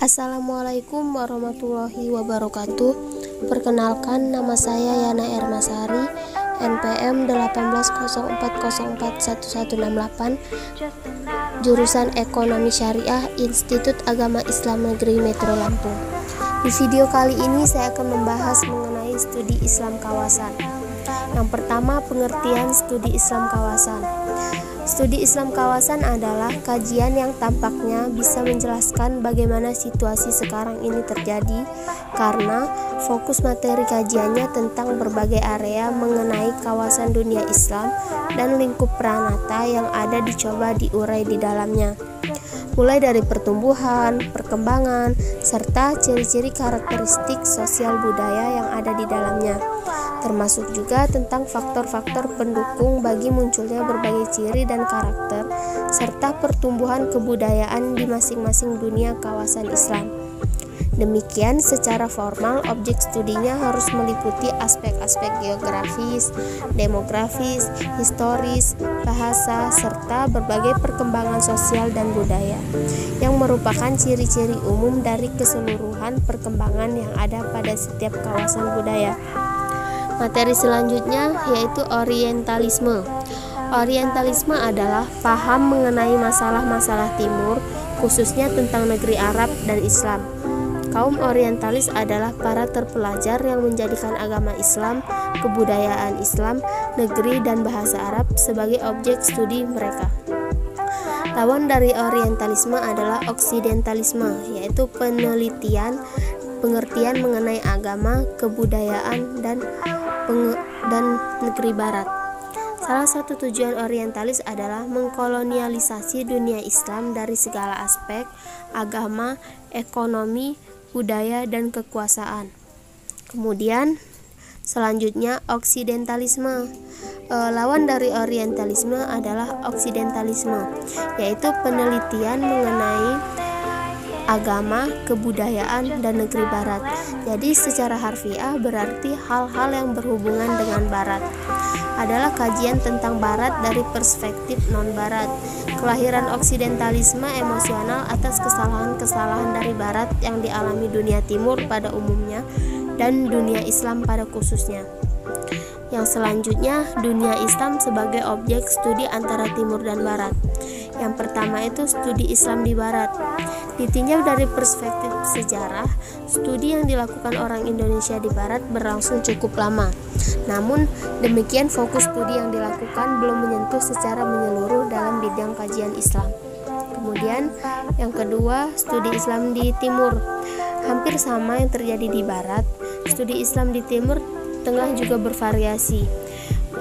Assalamualaikum warahmatullahi wabarakatuh. Perkenalkan, nama saya Yana Ermasari, NPM 1804041168, jurusan Ekonomi Syariah, Institut Agama Islam Negeri Metro Lampung. Di video kali ini saya akan membahas mengenai studi Islam kawasan. Yang pertama, pengertian studi Islam kawasan. Studi Islam kawasan adalah kajian yang tampaknya bisa menjelaskan bagaimana situasi sekarang ini terjadi, karena fokus materi kajiannya tentang berbagai area mengenai kawasan dunia Islam dan lingkup peranata yang ada dicoba diurai di dalamnya, mulai dari pertumbuhan, perkembangan, serta ciri-ciri karakteristik sosial budaya yang ada di dalamnya, termasuk juga tentang faktor-faktor pendukung bagi munculnya berbagai ciri dan karakter, serta pertumbuhan kebudayaan di masing-masing dunia kawasan Islam. Demikian, secara formal, objek studinya harus meliputi aspek-aspek geografis, demografis, historis, bahasa, serta berbagai perkembangan sosial dan budaya, yang merupakan ciri-ciri umum dari keseluruhan perkembangan yang ada pada setiap kawasan budaya. Materi selanjutnya yaitu orientalisme. Orientalisme adalah paham mengenai masalah-masalah timur, khususnya tentang negeri Arab dan Islam. Kaum orientalis adalah para terpelajar yang menjadikan agama Islam, kebudayaan Islam, negeri dan bahasa Arab sebagai objek studi mereka. Lawan dari orientalisme adalah oksidentalisme, yaitu penelitian, pengertian mengenai agama, kebudayaan, dan negeri barat. Salah satu tujuan orientalis adalah mengkolonialisasi dunia Islam dari segala aspek, agama, ekonomi, budaya, dan kekuasaan. Kemudian selanjutnya oksidentalisme. Lawan dari orientalisme adalah oksidentalisme, yaitu penelitian mengenai agama, kebudayaan, dan negeri barat. Jadi secara harfiah berarti hal-hal yang berhubungan dengan barat. Adalah kajian tentang barat dari perspektif non-barat. Kelahiran oksidentalisme emosional atas kesalahan-kesalahan dari barat yang dialami dunia timur pada umumnya dan dunia Islam pada khususnya. Yang selanjutnya, dunia Islam sebagai objek studi antara timur dan barat. Yang pertama itu studi Islam di barat. Ditinjau dari perspektif sejarah, studi yang dilakukan orang Indonesia di barat berlangsung cukup lama. Namun demikian, fokus studi yang dilakukan belum menyentuh secara menyeluruh dalam bidang kajian Islam. Kemudian yang kedua, studi Islam di timur. Hampir sama yang terjadi di barat, studi Islam di timur tengah juga bervariasi.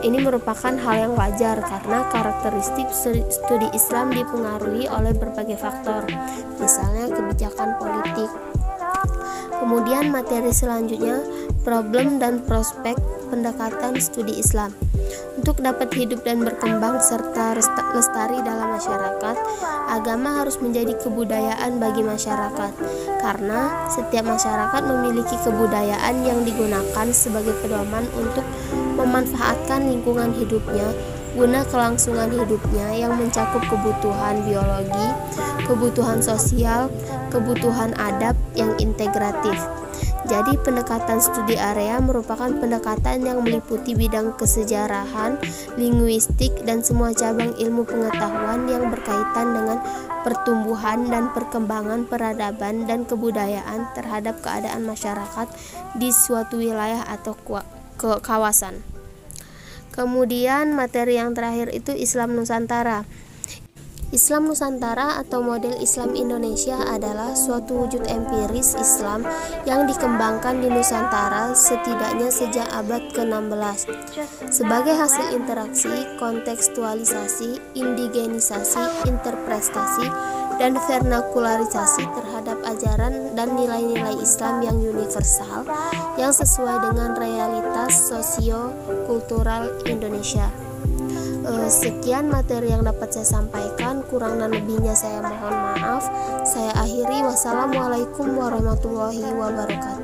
Ini merupakan hal yang wajar karena karakteristik studi Islam dipengaruhi oleh berbagai faktor, misalnya kebijakan politik. Kemudian materi selanjutnya, problem dan prospek pendekatan studi Islam. Untuk dapat hidup dan berkembang serta lestari dalam masyarakat, agama harus menjadi kebudayaan bagi masyarakat, karena setiap masyarakat memiliki kebudayaan yang digunakan sebagai pedoman untuk memanfaatkan lingkungan hidupnya guna kelangsungan hidupnya yang mencakup kebutuhan biologi, kebutuhan sosial, kebutuhan adab yang integratif. Jadi pendekatan studi area merupakan pendekatan yang meliputi bidang kesejarahan, linguistik, dan semua cabang ilmu pengetahuan yang berkaitan dengan pertumbuhan dan perkembangan peradaban dan kebudayaan terhadap keadaan masyarakat di suatu wilayah atau kawasan. Kemudian materi yang terakhir itu Islam Nusantara. Islam Nusantara atau model Islam Indonesia adalah suatu wujud empiris Islam yang dikembangkan di Nusantara setidaknya sejak abad ke-16 sebagai hasil interaksi, kontekstualisasi, indigenisasi, interpretasi, dan vernakularisasi terhadap ajaran dan nilai-nilai Islam yang universal yang sesuai dengan realitas sosio-kultural Indonesia. Sekian materi yang dapat saya sampaikan, kurang dan lebihnya saya mohon maaf. Saya akhiri, wassalamualaikum warahmatullahi wabarakatuh.